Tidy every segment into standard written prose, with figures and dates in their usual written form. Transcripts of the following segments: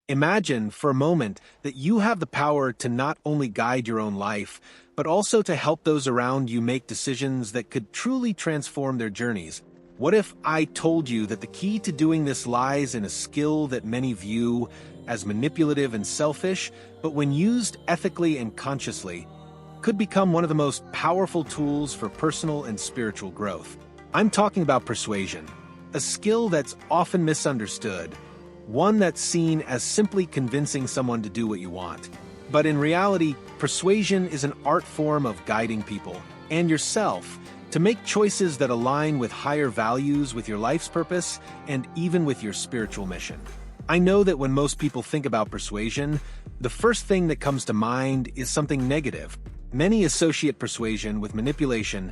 Imagine for a moment that you have the power to not only guide your own life, but also to help those around you make decisions that could truly transform their journeys. What if I told you that the key to doing this lies in a skill that many view as manipulative and selfish, but when used ethically and consciously, could become one of the most powerful tools for personal and spiritual growth? I'm talking about persuasion, a skill that's often misunderstood, one that's seen as simply convincing someone to do what you want. But in reality, persuasion is an art form of guiding people, and yourself, to make choices that align with higher values, with your life's purpose, and even with your spiritual mission. I know that when most people think about persuasion, the first thing that comes to mind is something negative. Many associate persuasion with manipulation,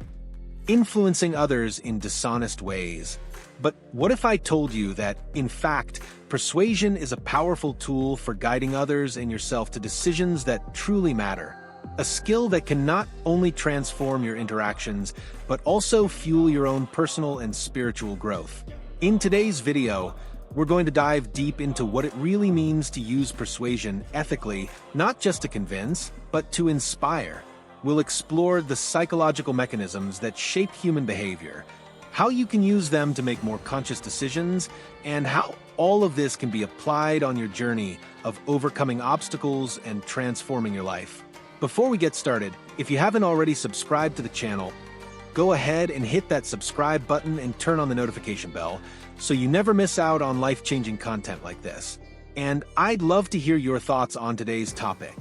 influencing others in dishonest ways. But what if I told you that, in fact, persuasion is a powerful tool for guiding others and yourself to decisions that truly matter? A skill that can not only transform your interactions, but also fuel your own personal and spiritual growth. In today's video, we're going to dive deep into what it really means to use persuasion ethically, not just to convince, but to inspire. We'll explore the psychological mechanisms that shape human behavior, how you can use them to make more conscious decisions, and how all of this can be applied on your journey of overcoming obstacles and transforming your life. Before we get started, if you haven't already subscribed to the channel, go ahead and hit that subscribe button and turn on the notification bell so you never miss out on life-changing content like this. And I'd love to hear your thoughts on today's topic.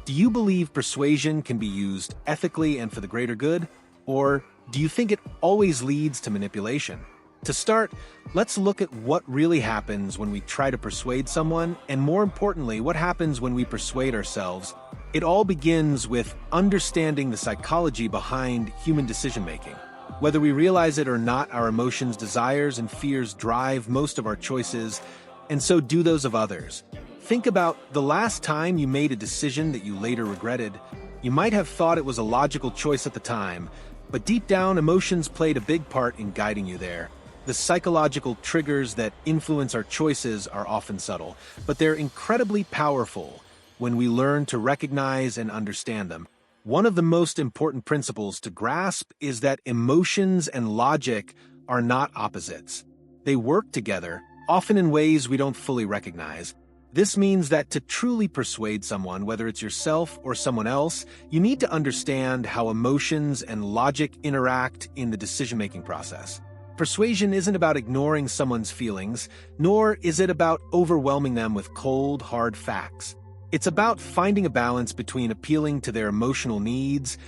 Do you believe persuasion can be used ethically and for the greater good? Or do you think it always leads to manipulation? To start, let's look at what really happens when we try to persuade someone, and more importantly, what happens when we persuade ourselves. It all begins with understanding the psychology behind human decision-making. Whether we realize it or not, our emotions, desires, and fears drive most of our choices, and so do those of others. Think about the last time you made a decision that you later regretted. You might have thought it was a logical choice at the time, but deep down, emotions played a big part in guiding you there. The psychological triggers that influence our choices are often subtle, but they're incredibly powerful when we learn to recognize and understand them. One of the most important principles to grasp is that emotions and logic are not opposites. They work together, often in ways we don't fully recognize. This means that to truly persuade someone, whether it's yourself or someone else, you need to understand how emotions and logic interact in the decision-making process. Persuasion isn't about ignoring someone's feelings, nor is it about overwhelming them with cold, hard facts. It's about finding a balance between appealing to their emotional needs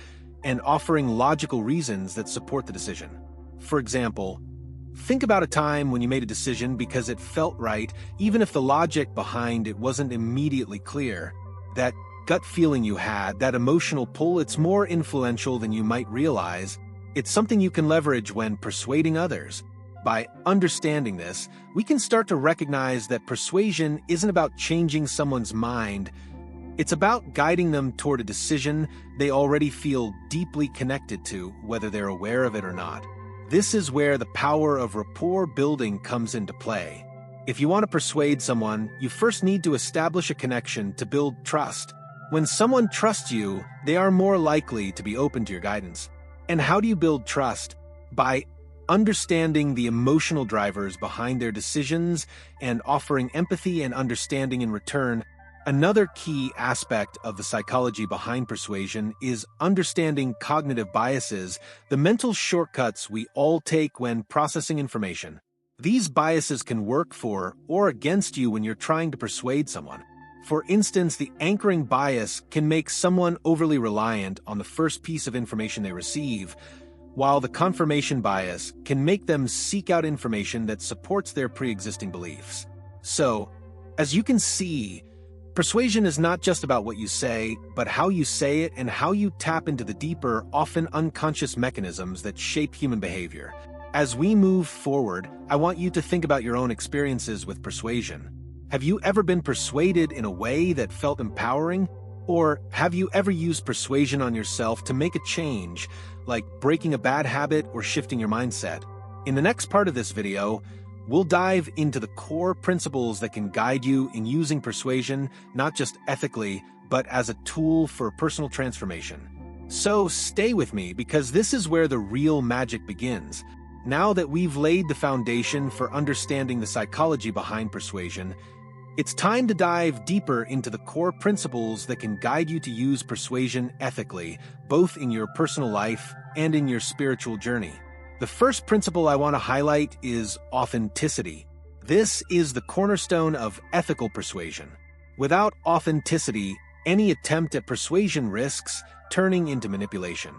and offering logical reasons that support the decision. For example, think about a time when you made a decision because it felt right, even if the logic behind it wasn't immediately clear. That gut feeling you had, that emotional pull, it's more influential than you might realize. It's something you can leverage when persuading others. By understanding this, we can start to recognize that persuasion isn't about changing someone's mind. It's about guiding them toward a decision they already feel deeply connected to, whether they're aware of it or not. This is where the power of rapport building comes into play. If you want to persuade someone, you first need to establish a connection to build trust. When someone trusts you, they are more likely to be open to your guidance. And how do you build trust? By understanding the emotional drivers behind their decisions and offering empathy and understanding in return. Another key aspect of the psychology behind persuasion is understanding cognitive biases, the mental shortcuts we all take when processing information. These biases can work for or against you when you're trying to persuade someone. For instance, the anchoring bias can make someone overly reliant on the first piece of information they receive, while the confirmation bias can make them seek out information that supports their pre-existing beliefs. So, as you can see, persuasion is not just about what you say, but how you say it and how you tap into the deeper, often unconscious mechanisms that shape human behavior. As we move forward, I want you to think about your own experiences with persuasion. Have you ever been persuaded in a way that felt empowering? Or have you ever used persuasion on yourself to make a change, like breaking a bad habit or shifting your mindset? In the next part of this video, We'll dive into the core principles that can guide you in using persuasion, not just ethically, but as a tool for personal transformation. So stay with me because this is where the real magic begins. Now that we've laid the foundation for understanding the psychology behind persuasion, it's time to dive deeper into the core principles that can guide you to use persuasion ethically, both in your personal life and in your spiritual journey. The first principle I want to highlight is authenticity. This is the cornerstone of ethical persuasion. Without authenticity, any attempt at persuasion risks turning into manipulation.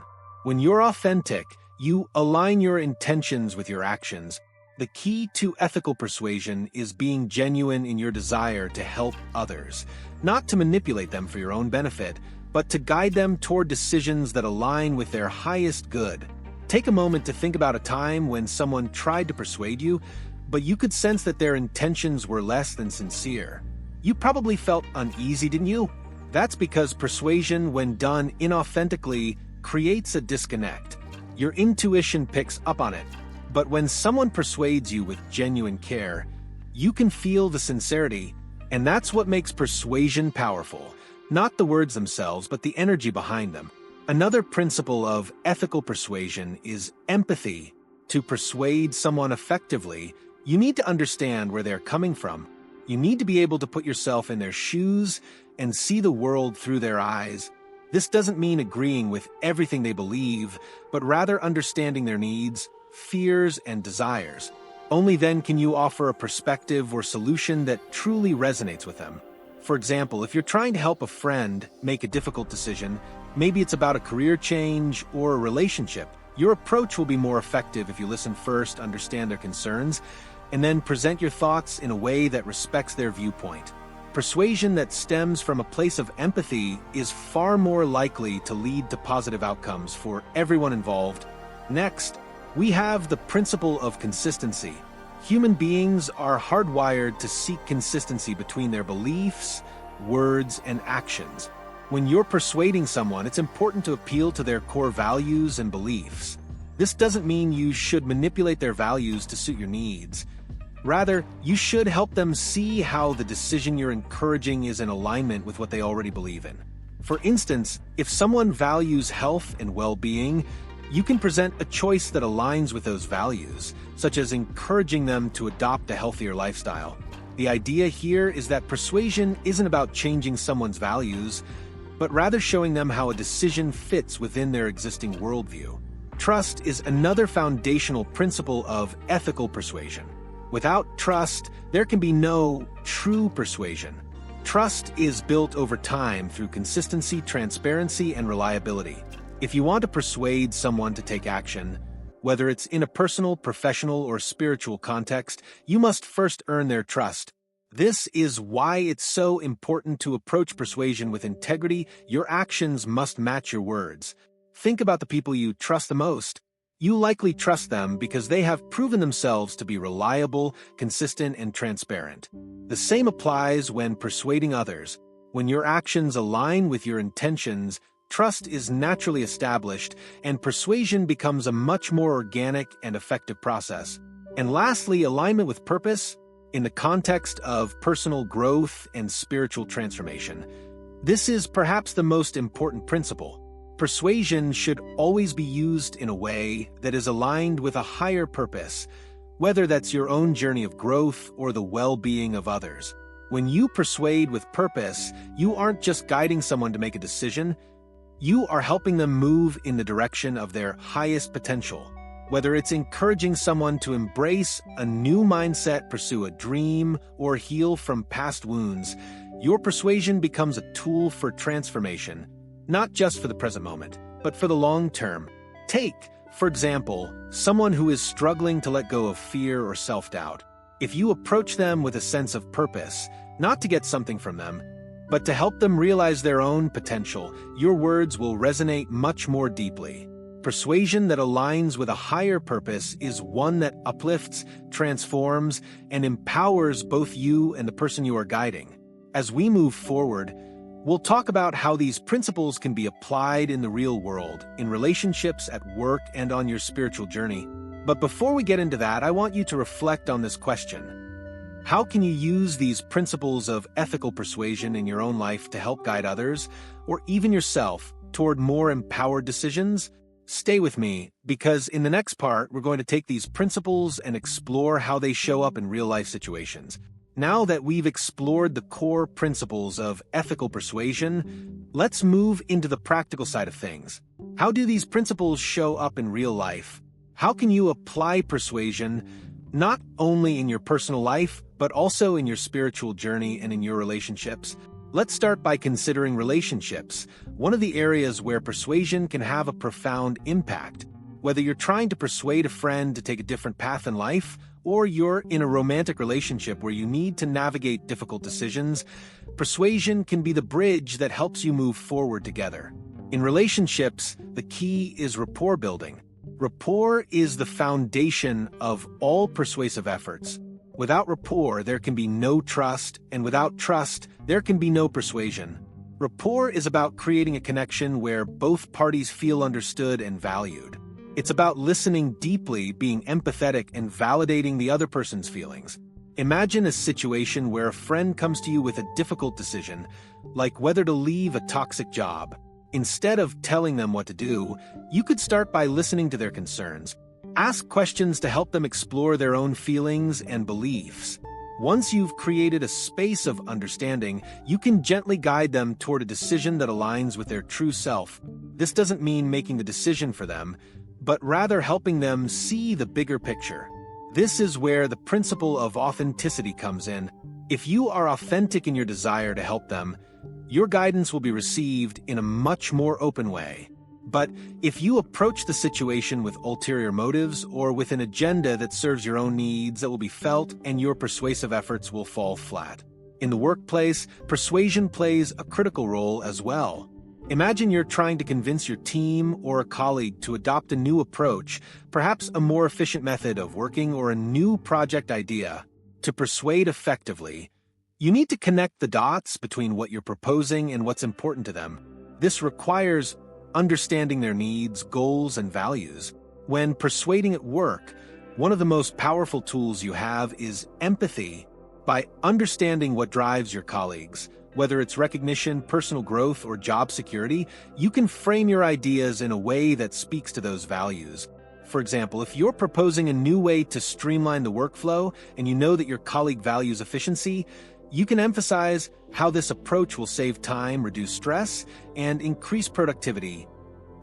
When you're authentic, you align your intentions with your actions. The key to ethical persuasion is being genuine in your desire to help others, not to manipulate them for your own benefit, but to guide them toward decisions that align with their highest good. Take a moment to think about a time when someone tried to persuade you, but you could sense that their intentions were less than sincere. You probably felt uneasy, didn't you? That's because persuasion, when done inauthentically, creates a disconnect. Your intuition picks up on it. But when someone persuades you with genuine care, you can feel the sincerity, and that's what makes persuasion powerful. Not the words themselves, but the energy behind them. Another principle of ethical persuasion is empathy. To persuade someone effectively, you need to understand where they're coming from. You need to be able to put yourself in their shoes and see the world through their eyes. This doesn't mean agreeing with everything they believe, but rather understanding their needs, fears, and desires. Only then can you offer a perspective or solution that truly resonates with them. For example, if you're trying to help a friend make a difficult decision, maybe it's about a career change or a relationship, your approach will be more effective if you listen first, understand their concerns, and then present your thoughts in a way that respects their viewpoint. Persuasion that stems from a place of empathy is far more likely to lead to positive outcomes for everyone involved. Next, we have the principle of consistency. Human beings are hardwired to seek consistency between their beliefs, words, and actions. When you're persuading someone, it's important to appeal to their core values and beliefs. This doesn't mean you should manipulate their values to suit your needs. Rather, you should help them see how the decision you're encouraging is in alignment with what they already believe in. For instance, if someone values health and well-being, you can present a choice that aligns with those values, such as encouraging them to adopt a healthier lifestyle. The idea here is that persuasion isn't about changing someone's values, but rather showing them how a decision fits within their existing worldview. Trust is another foundational principle of ethical persuasion. Without trust, there can be no true persuasion. Trust is built over time through consistency, transparency, and reliability. If you want to persuade someone to take action, whether it's in a personal, professional, or spiritual context, you must first earn their trust. This is why it's so important to approach persuasion with integrity. Your actions must match your words. Think about the people you trust the most. You likely trust them because they have proven themselves to be reliable, consistent, and transparent. The same applies when persuading others. When your actions align with your intentions, trust is naturally established, and persuasion becomes a much more organic and effective process. And lastly, alignment with purpose in the context of personal growth and spiritual transformation. This is perhaps the most important principle. Persuasion should always be used in a way that is aligned with a higher purpose, whether that's your own journey of growth or the well-being of others. When you persuade with purpose, you aren't just guiding someone to make a decision, you are helping them move in the direction of their highest potential. Whether it's encouraging someone to embrace a new mindset, pursue a dream, or heal from past wounds, your persuasion becomes a tool for transformation, not just for the present moment, but for the long term. Take, for example, someone who is struggling to let go of fear or self-doubt. If you approach them with a sense of purpose, not to get something from them, but to help them realize their own potential, your words will resonate much more deeply. Persuasion that aligns with a higher purpose is one that uplifts, transforms, and empowers both you and the person you are guiding. As we move forward, we'll talk about how these principles can be applied in the real world, in relationships, at work, and on your spiritual journey. But before we get into that, I want you to reflect on this question. How can you use these principles of ethical persuasion in your own life to help guide others, or even yourself, toward more empowered decisions? Stay with me, because in the next part, we're going to take these principles and explore how they show up in real-life situations. Now that we've explored the core principles of ethical persuasion, let's move into the practical side of things. How do these principles show up in real life? How can you apply persuasion not only in your personal life, but also in your spiritual journey and in your relationships? Let's start by considering relationships, one of the areas where persuasion can have a profound impact. Whether you're trying to persuade a friend to take a different path in life, or you're in a romantic relationship where you need to navigate difficult decisions, persuasion can be the bridge that helps you move forward together. In relationships, the key is rapport building. Rapport is the foundation of all persuasive efforts. Without rapport, there can be no trust, and without trust, there can be no persuasion. Rapport is about creating a connection where both parties feel understood and valued. It's about listening deeply, being empathetic, and validating the other person's feelings. Imagine a situation where a friend comes to you with a difficult decision, like whether to leave a toxic job. Instead of telling them what to do, you could start by listening to their concerns. Ask questions to help them explore their own feelings and beliefs. Once you've created a space of understanding, you can gently guide them toward a decision that aligns with their true self. This doesn't mean making the decision for them, but rather helping them see the bigger picture. This is where the principle of authenticity comes in. If you are authentic in your desire to help them, your guidance will be received in a much more open way. But if you approach the situation with ulterior motives or with an agenda that serves your own needs, it will be felt and your persuasive efforts will fall flat. In the workplace, persuasion plays a critical role as well. Imagine you're trying to convince your team or a colleague to adopt a new approach, perhaps a more efficient method of working or a new project idea. To persuade effectively, you need to connect the dots between what you're proposing and what's important to them. This requires understanding their needs, goals, and values. When persuading at work, one of the most powerful tools you have is empathy. By understanding what drives your colleagues, whether it's recognition, personal growth, or job security, you can frame your ideas in a way that speaks to those values. For example, if you're proposing a new way to streamline the workflow and you know that your colleague values efficiency, you can emphasize how this approach will save time, reduce stress, and increase productivity,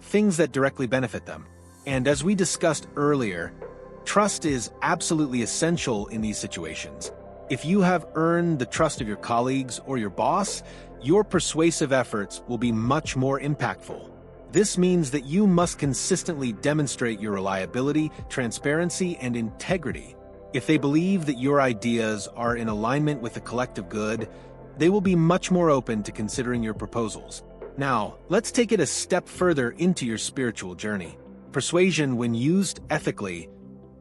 things that directly benefit them. And as we discussed earlier, trust is absolutely essential in these situations. If you have earned the trust of your colleagues or your boss, your persuasive efforts will be much more impactful. This means that you must consistently demonstrate your reliability, transparency, and integrity. If they believe that your ideas are in alignment with the collective good, they will be much more open to considering your proposals. Now, let's take it a step further into your spiritual journey. Persuasion, when used ethically,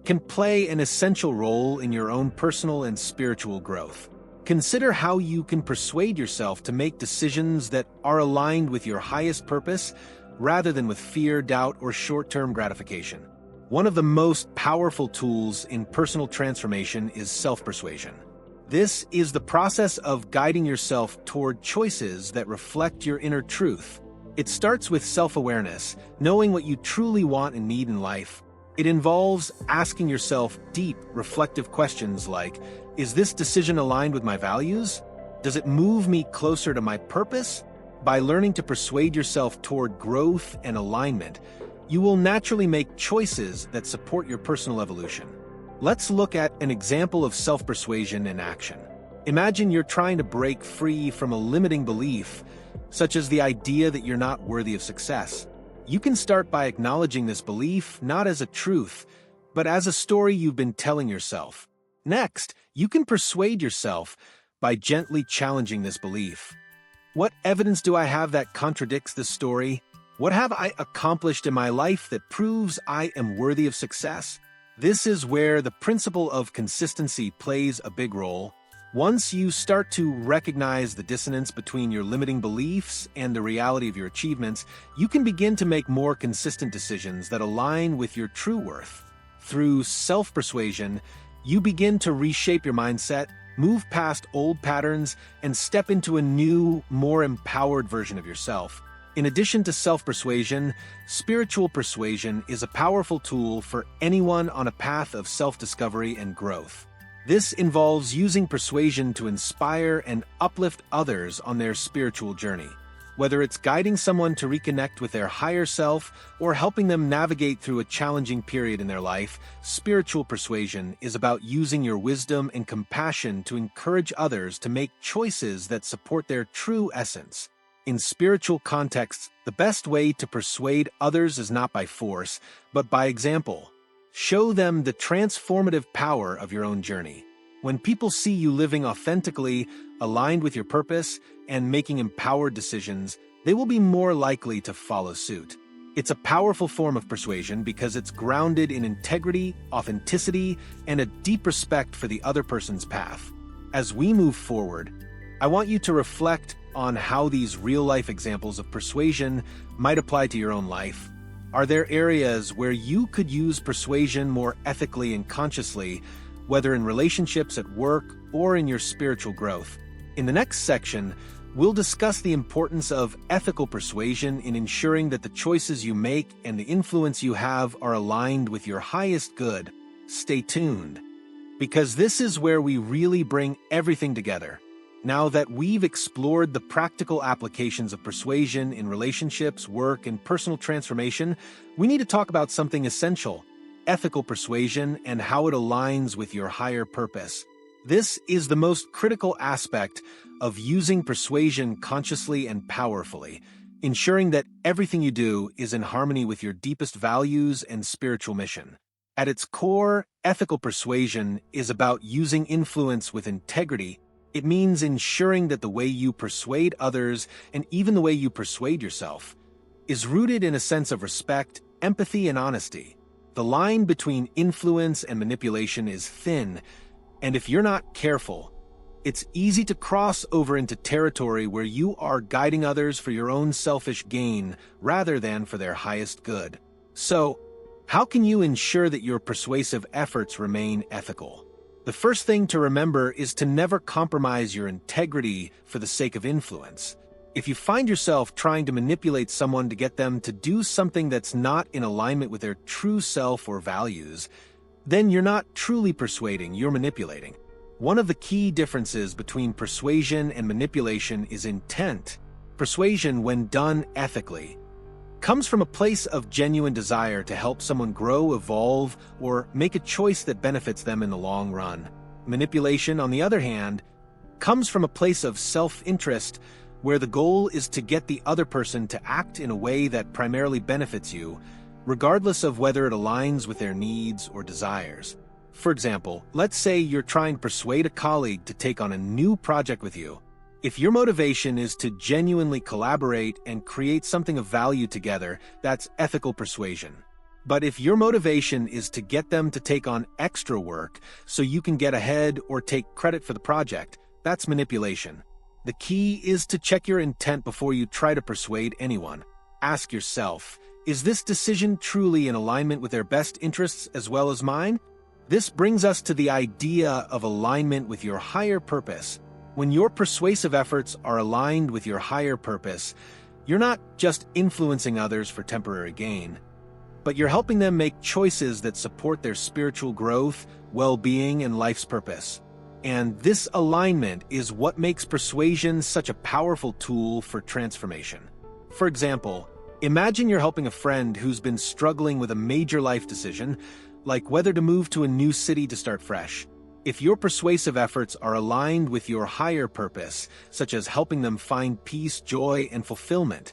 can play an essential role in your own personal and spiritual growth. Consider how you can persuade yourself to make decisions that are aligned with your highest purpose rather than with fear, doubt, or short-term gratification. One of the most powerful tools in personal transformation is self-persuasion. This is the process of guiding yourself toward choices that reflect your inner truth. It starts with self-awareness, knowing what you truly want and need in life. It involves asking yourself deep, reflective questions like, is this decision aligned with my values? Does it move me closer to my purpose? By learning to persuade yourself toward growth and alignment, you will naturally make choices that support your personal evolution. Let's look at an example of self-persuasion in action. Imagine you're trying to break free from a limiting belief, such as the idea that you're not worthy of success. You can start by acknowledging this belief not as a truth, but as a story you've been telling yourself. Next, you can persuade yourself by gently challenging this belief. What evidence do I have that contradicts this story? What have I accomplished in my life that proves I am worthy of success? This is where the principle of consistency plays a big role. Once you start to recognize the dissonance between your limiting beliefs and the reality of your achievements, you can begin to make more consistent decisions that align with your true worth. Through self-persuasion, you begin to reshape your mindset, move past old patterns, and step into a new, more empowered version of yourself. In addition to self-persuasion, spiritual persuasion is a powerful tool for anyone on a path of self-discovery and growth. This involves using persuasion to inspire and uplift others on their spiritual journey. Whether it's guiding someone to reconnect with their higher self or helping them navigate through a challenging period in their life, spiritual persuasion is about using your wisdom and compassion to encourage others to make choices that support their true essence. In spiritual contexts, the best way to persuade others is not by force, but by example. Show them the transformative power of your own journey. When people see you living authentically, aligned with your purpose, and making empowered decisions, they will be more likely to follow suit. It's a powerful form of persuasion because it's grounded in integrity, authenticity, and a deep respect for the other person's path. As we move forward, I want you to reflect on how these real-life examples of persuasion might apply to your own life. Are there areas where you could use persuasion more ethically and consciously, whether in relationships, at work, or in your spiritual growth? In the next section, we'll discuss the importance of ethical persuasion in ensuring that the choices you make and the influence you have are aligned with your highest good. Stay tuned, because this is where we really bring everything together. Now that we've explored the practical applications of persuasion in relationships, work, and personal transformation, we need to talk about something essential: ethical persuasion and how it aligns with your higher purpose. This is the most critical aspect of using persuasion consciously and powerfully, ensuring that everything you do is in harmony with your deepest values and spiritual mission. At its core, ethical persuasion is about using influence with integrity. It means ensuring that the way you persuade others, and even the way you persuade yourself, is rooted in a sense of respect, empathy, and honesty. The line between influence and manipulation is thin, and if you're not careful, it's easy to cross over into territory where you are guiding others for your own selfish gain rather than for their highest good. So, how can you ensure that your persuasive efforts remain ethical? The first thing to remember is to never compromise your integrity for the sake of influence. If you find yourself trying to manipulate someone to get them to do something that's not in alignment with their true self or values, then you're not truly persuading, you're manipulating. One of the key differences between persuasion and manipulation is intent. Persuasion, when done ethically, comes from a place of genuine desire to help someone grow, evolve, or make a choice that benefits them in the long run. Manipulation, on the other hand, comes from a place of self-interest, where the goal is to get the other person to act in a way that primarily benefits you, regardless of whether it aligns with their needs or desires. For example, let's say you're trying to persuade a colleague to take on a new project with you. If your motivation is to genuinely collaborate and create something of value together, that's ethical persuasion. But if your motivation is to get them to take on extra work so you can get ahead or take credit for the project, that's manipulation. The key is to check your intent before you try to persuade anyone. Ask yourself, is this decision truly in alignment with their best interests as well as mine? This brings us to the idea of alignment with your higher purpose. When your persuasive efforts are aligned with your higher purpose, you're not just influencing others for temporary gain, but you're helping them make choices that support their spiritual growth, well-being, and life's purpose. And this alignment is what makes persuasion such a powerful tool for transformation. For example, imagine you're helping a friend who's been struggling with a major life decision, like whether to move to a new city to start fresh. If your persuasive efforts are aligned with your higher purpose, such as helping them find peace, joy, and fulfillment,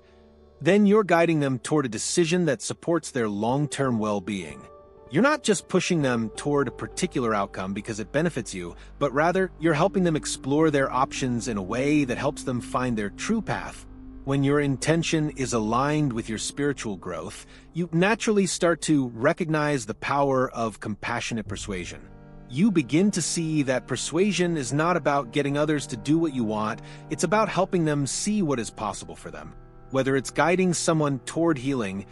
then you're guiding them toward a decision that supports their long-term well-being. You're not just pushing them toward a particular outcome because it benefits you, but rather you're helping them explore their options in a way that helps them find their true path. When your intention is aligned with your spiritual growth, you naturally start to recognize the power of compassionate persuasion. You begin to see that persuasion is not about getting others to do what you want, it's about helping them see what is possible for them. Whether it's guiding someone toward healing,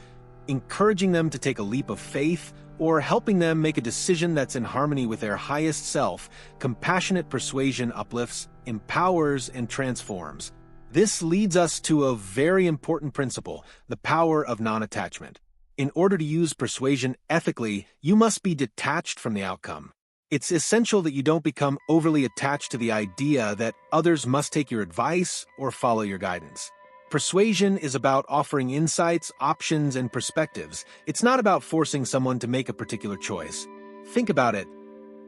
encouraging them to take a leap of faith, or helping them make a decision that's in harmony with their highest self, compassionate persuasion uplifts, empowers, and transforms. This leads us to a very important principle, the power of non-attachment. In order to use persuasion ethically, you must be detached from the outcome. It's essential that you don't become overly attached to the idea that others must take your advice or follow your guidance. Persuasion is about offering insights, options, and perspectives. It's not about forcing someone to make a particular choice. Think about it.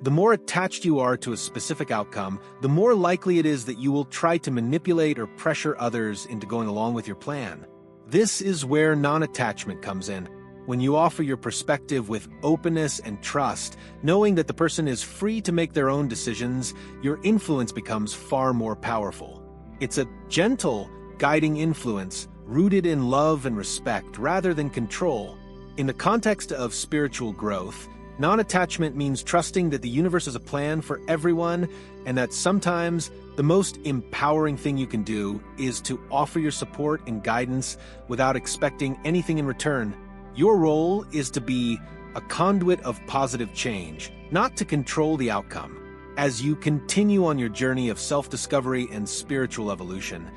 The more attached you are to a specific outcome, the more likely it is that you will try to manipulate or pressure others into going along with your plan. This is where non-attachment comes in. When you offer your perspective with openness and trust, knowing that the person is free to make their own decisions, your influence becomes far more powerful. It's a gentle, guiding influence, rooted in love and respect rather than control. In the context of spiritual growth, non-attachment means trusting that the universe has a plan for everyone, and that sometimes the most empowering thing you can do is to offer your support and guidance without expecting anything in return. Your role is to be a conduit of positive change, not to control the outcome. As you continue on your journey of self-discovery and spiritual evolution,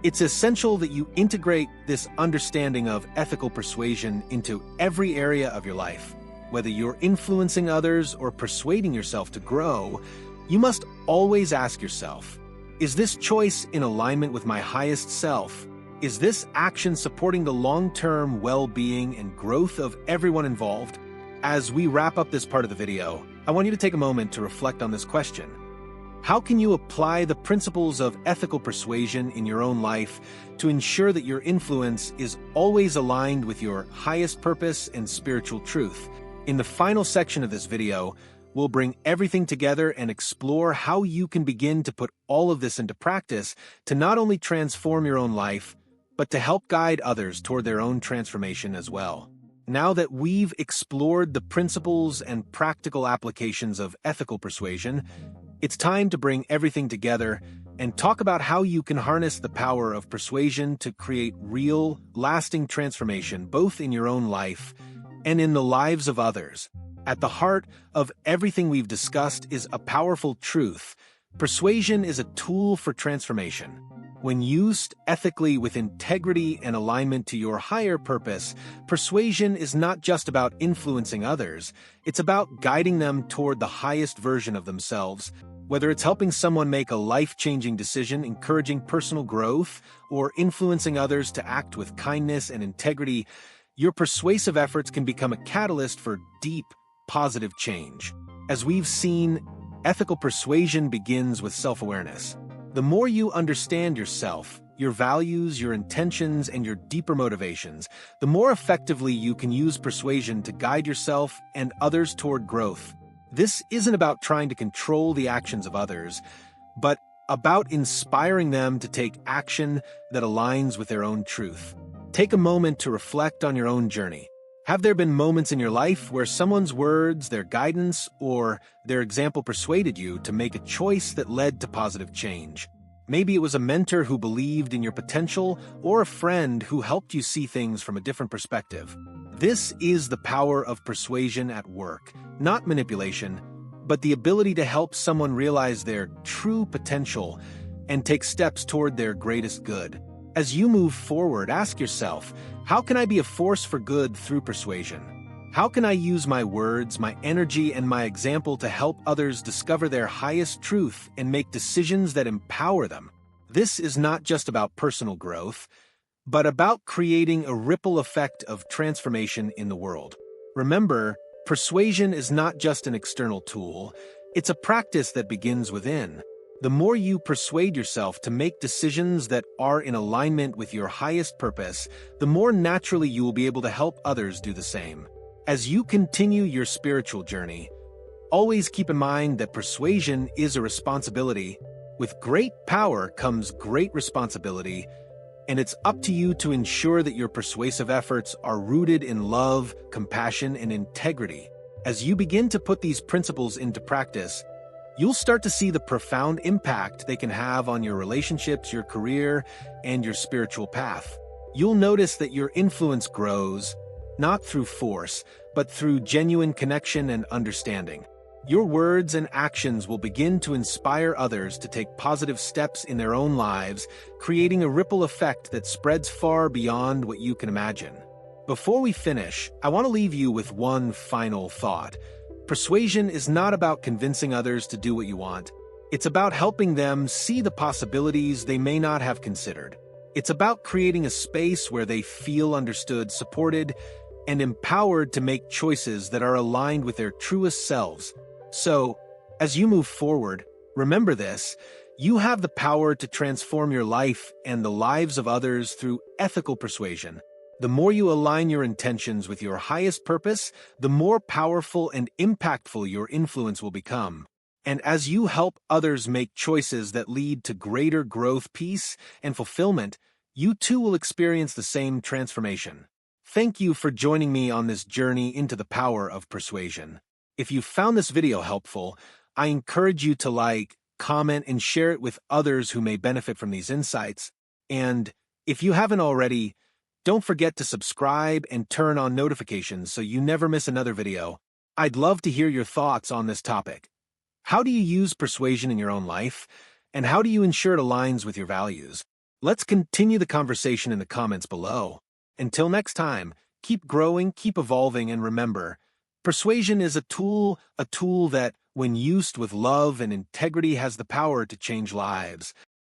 it's essential that you integrate this understanding of ethical persuasion into every area of your life. Whether you're influencing others or persuading yourself to grow, you must always ask yourself, is this choice in alignment with my highest self? Is this action supporting the long-term well-being and growth of everyone involved? As we wrap up this part of the video, I want you to take a moment to reflect on this question. How can you apply the principles of ethical persuasion in your own life to ensure that your influence is always aligned with your highest purpose and spiritual truth? In the final section of this video, we'll bring everything together and explore how you can begin to put all of this into practice to not only transform your own life, but to help guide others toward their own transformation as well. Now that we've explored the principles and practical applications of ethical persuasion, it's time to bring everything together and talk about how you can harness the power of persuasion to create real, lasting transformation both in your own life and in the lives of others. At the heart of everything we've discussed is a powerful truth. Persuasion is a tool for transformation. When used ethically with integrity and alignment to your higher purpose, persuasion is not just about influencing others, it's about guiding them toward the highest version of themselves. Whether it's helping someone make a life-changing decision, encouraging personal growth, or influencing others to act with kindness and integrity, your persuasive efforts can become a catalyst for deep, positive change. As we've seen, ethical persuasion begins with self-awareness. The more you understand yourself, your values, your intentions, and your deeper motivations, the more effectively you can use persuasion to guide yourself and others toward growth. This isn't about trying to control the actions of others, but about inspiring them to take action that aligns with their own truth. Take a moment to reflect on your own journey. Have there been moments in your life where someone's words, their guidance, or their example persuaded you to make a choice that led to positive change? Maybe it was a mentor who believed in your potential, or a friend who helped you see things from a different perspective. This is the power of persuasion at work, not manipulation, but the ability to help someone realize their true potential and take steps toward their greatest good. As you move forward, ask yourself, how can I be a force for good through persuasion? How can I use my words, my energy, and my example to help others discover their highest truth and make decisions that empower them? This is not just about personal growth, but about creating a ripple effect of transformation in the world. Remember, persuasion is not just an external tool, it's a practice that begins within. The more you persuade yourself to make decisions that are in alignment with your highest purpose, the more naturally you will be able to help others do the same. As you continue your spiritual journey, always keep in mind that persuasion is a responsibility. With great power comes great responsibility, and it's up to you to ensure that your persuasive efforts are rooted in love, compassion, and integrity. As you begin to put these principles into practice, you'll start to see the profound impact they can have on your relationships, your career, and your spiritual path. You'll notice that your influence grows, not through force, but through genuine connection and understanding. Your words and actions will begin to inspire others to take positive steps in their own lives, creating a ripple effect that spreads far beyond what you can imagine. Before we finish, I want to leave you with one final thought. Persuasion is not about convincing others to do what you want. It's about helping them see the possibilities they may not have considered. It's about creating a space where they feel understood, supported, and empowered to make choices that are aligned with their truest selves. So, as you move forward, remember this: you have the power to transform your life and the lives of others through ethical persuasion. The more you align your intentions with your highest purpose, the more powerful and impactful your influence will become. And as you help others make choices that lead to greater growth, peace, and fulfillment, you too will experience the same transformation. Thank you for joining me on this journey into the power of persuasion. If you found this video helpful, I encourage you to like, comment, and share it with others who may benefit from these insights. And if you haven't already, don't forget to subscribe and turn on notifications so you never miss another video. I'd love to hear your thoughts on this topic. How do you use persuasion in your own life? And how do you ensure it aligns with your values? Let's continue the conversation in the comments below. Until next time, keep growing, keep evolving, and remember, persuasion is a tool that, when used with love and integrity, has the power to change lives.